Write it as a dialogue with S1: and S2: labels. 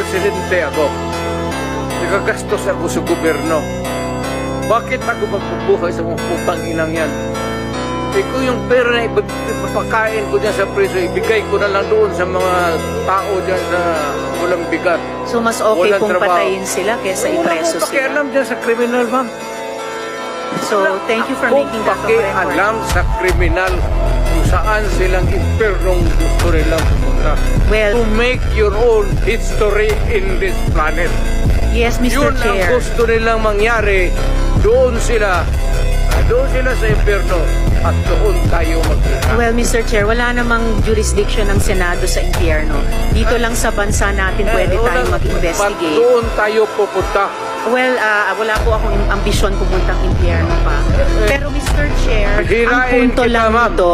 S1: presidente ako. Nagagastos ako sa gobyerno. Bakit ako magpubuhay sa mga putang inang yan? Eh kung yung pera na ipapakain ko dyan sa preso, ibigay ko na lang doon sa mga tao dyan sa walang bigat.
S2: So mas okay
S1: Walang
S2: kung
S1: trabaho.
S2: patayin sila kesa ipreso
S1: Wala akong pakialam
S2: sila.
S1: dyan sa kriminal, ma'am.
S2: So thank you for
S1: Kung
S2: making that of record.
S1: pakialam sa kriminal kung saan silang impernong gusto nilang pumunta.
S2: Well,
S1: To make your own history in this planet.
S2: yes, Mr.
S1: Yun ang
S2: Chair.
S1: gusto nilang mangyari. Doon sila sa impyerno at doon tayo magkita.
S2: Well, Mr. Chair, wala namang jurisdiction ng Senado sa impyerno. Dito lang sa bansa natin pwede tayo mag-investigate.
S1: Doon tayo pupunta.
S2: Well, wala po akong ambisyon pumuntang impyerno pa. Pero Mr. Chair, ang
S1: Hirain
S2: punto
S1: kita,
S2: lang
S1: ma'am.
S2: nito,